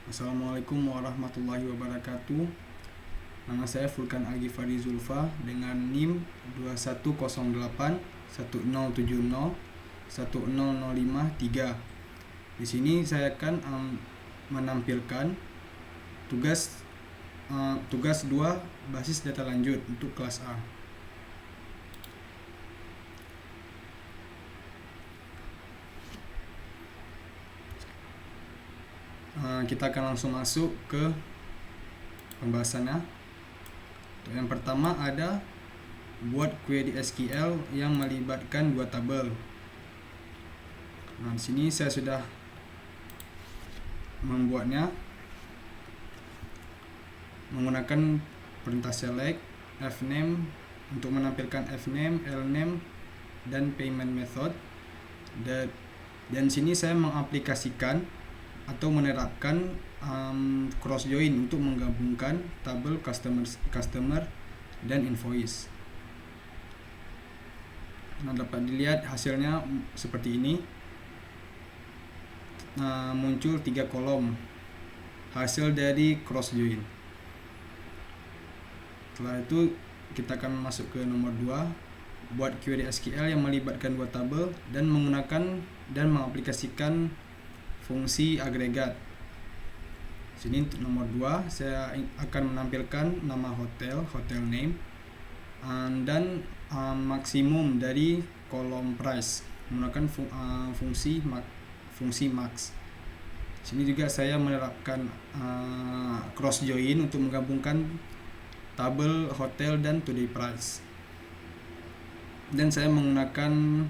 Assalamualaikum warahmatullahi wabarakatuh. Nama saya Furkan Al-Ghifari Zulfa dengan NIM 210810701005 Di sini saya akan menampilkan tugas 2 basis data lanjut untuk kelas A. Kita akan langsung masuk ke pembahasannya. Yang pertama ada buat query SQL yang melibatkan dua tabel. Nah, di sini saya sudah membuatnya menggunakan perintah select fname untuk menampilkan fname, lname, dan payment method. Dan sini saya mengaplikasikan atau menerapkan cross join untuk menggabungkan tabel customer dan invoice. Nah, dapat dilihat hasilnya seperti ini. Muncul 3 kolom hasil dari cross join. Setelah itu kita akan masuk ke nomor 2, buat query SQL yang melibatkan dua tabel dan menggunakan dan mengaplikasikan fungsi agregat. Sini untuk nomor 2 saya akan menampilkan nama hotel name, dan maksimum dari kolom price menggunakan fungsi max. Sini juga saya menerapkan cross join untuk menggabungkan tabel hotel dan today price. Dan saya menggunakan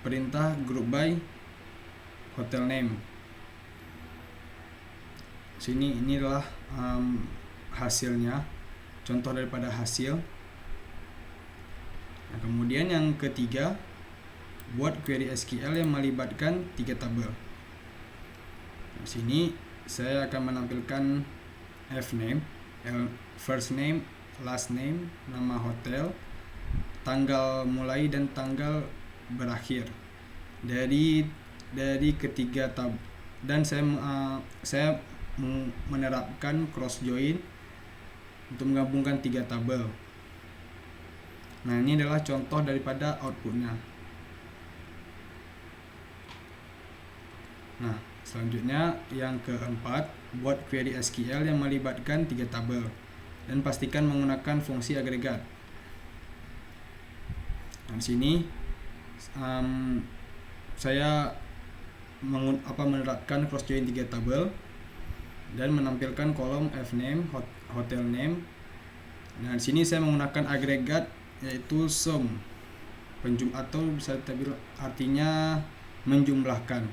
perintah group by hotel name. Sini inilah hasilnya, contoh daripada hasil. Nah, kemudian yang ketiga, buat query SQL yang melibatkan 3 tabel. Di sini saya akan menampilkan fname, first name, last name, nama hotel, tanggal mulai dan tanggal berakhir dari ketiga tab, dan saya menerapkan cross join untuk menggabungkan 3 tabel. Nah, ini adalah contoh daripada outputnya. Nah, selanjutnya yang keempat, buat query SQL yang melibatkan 3 tabel dan pastikan menggunakan fungsi agregat. Nah, di sini saya menerapkan cross join 3 tabel dan menampilkan kolom fname, hotel name. Nah, di sini saya menggunakan agregat yaitu sum, atau bisa artinya menjumlahkan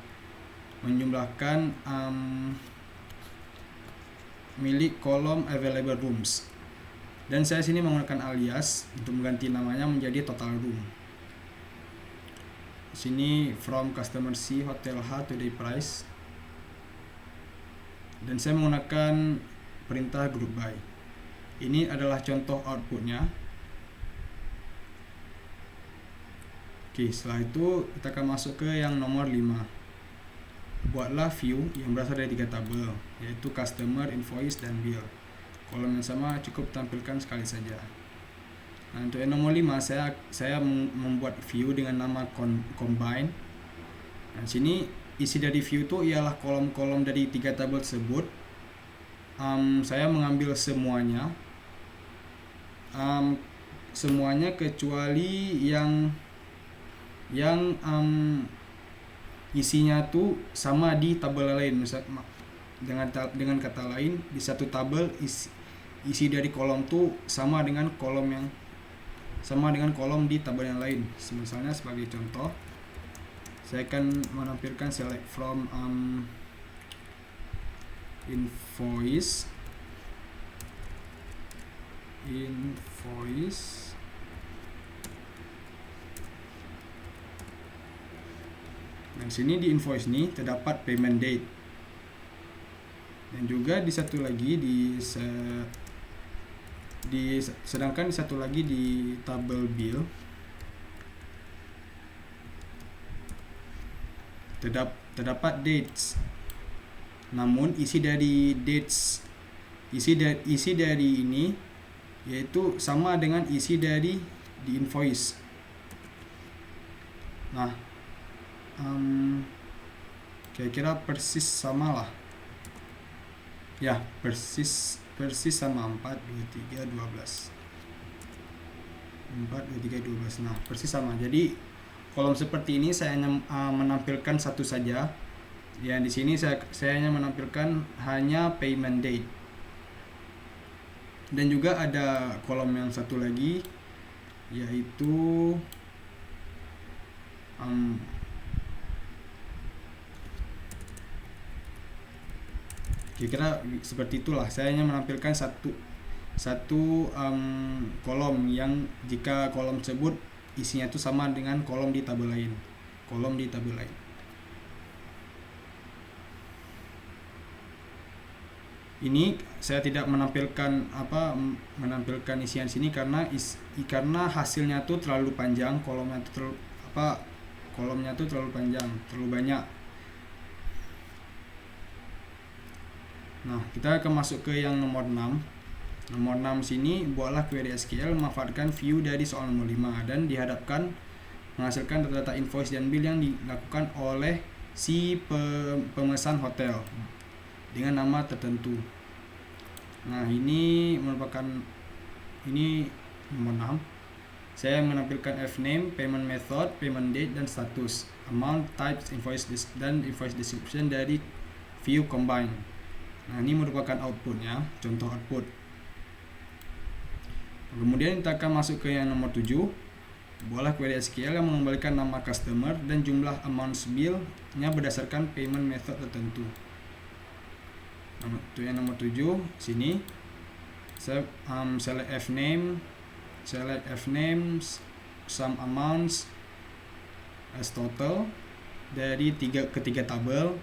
milik kolom available rooms. Dan saya sini menggunakan alias untuk mengganti namanya menjadi total room. Sini from customer C, hotel H, today price. Dan saya menggunakan perintah group by. Ini adalah contoh outputnya. Oke, setelah itu kita akan masuk ke yang nomor 5. Buatlah view yang berasal dari 3 tabel, yaitu customer, invoice, dan bill. Kolom yang sama cukup tampilkan sekali saja. Nah, untuk yang nomor 5 saya membuat view dengan nama combine. Nah, sini isi dari view itu ialah kolom-kolom dari 3 tabel tersebut. Saya mengambil semuanya kecuali yang isinya tuh sama di tabel lain. Misal dengan kata lain, di satu tabel isi dari kolom tuh sama dengan kolom di tabel yang lain. Misalnya sebagai contoh, saya akan menampilkan select from invoice. Dan sini di invoice ini terdapat payment date. Dan juga di satu lagi sedangkan di satu lagi di tabel bill terdapat dates. Namun isi dari dates, isi dari ini yaitu sama dengan isi dari di invoice. Nah, kira-kira persis sama lah. Ya, persis sama 4, 2, 3, 12. 4, 2, 3, 12. Nah, persis sama. Jadi kolom seperti ini saya hanya menampilkan satu saja. Ya, di sini saya hanya menampilkan hanya payment date. Dan juga ada kolom yang satu lagi, yaitu kira-kira seperti itulah. Saya hanya menampilkan satu kolom yang jika kolom tersebut isinya itu sama dengan kolom di tabel lain. Ini saya tidak menampilkan isian sini karena hasilnya tuh terlalu panjang, kolomnya tuh terlalu panjang, terlalu banyak. Nah, kita akan masuk ke yang nomor 6. Nomor 6 sini, buatlah query SQL memanfaatkan view dari soal nomor 5 dan dihadapkan menghasilkan data-data invoice dan bill yang dilakukan oleh si pemesan hotel dengan nama tertentu. Nah, ini nomor 6. Saya menampilkan fname, payment method, payment date, dan status, amount, types, dan invoice description dari view combine. Nah, ini merupakan outputnya, contoh output. Kemudian kita akan masuk ke yang nomor 7. Buatlah query SQL yang mengembalikan nama customer dan jumlah amounts bill-nya berdasarkan payment method tertentu. Untuk yang nomor 7 sini saya select fname, sum amounts as total dari ketiga tabel,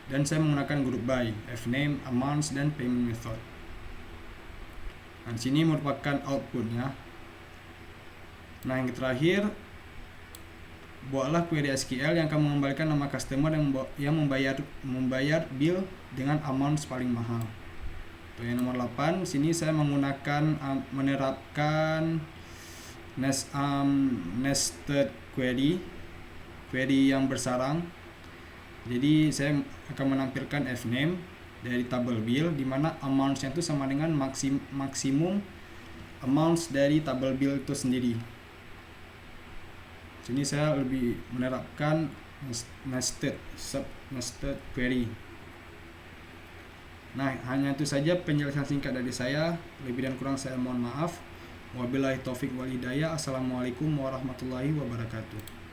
dan saya menggunakan group by fname, amounts, dan payment method. Nah, sini merupakan outputnya. Nah, yang terakhir, buatlah query SQL yang akan mengembalikan nama customer yang membayar bill dengan amount paling mahal. Untuk yang nomor 8, sini saya menerapkan nested query yang bersarang. Jadi saya akan menampilkan fname dari tabel bill di mana amounts-nya itu sama dengan maksimum amounts dari tabel bill itu sendiri. Sini saya lebih menerapkan nested query. Nah, hanya itu saja penjelasan singkat dari saya. Lebih dan kurang saya mohon maaf. Wabillahi taufik wal hidayah. Assalamualaikum warahmatullahi wabarakatuh.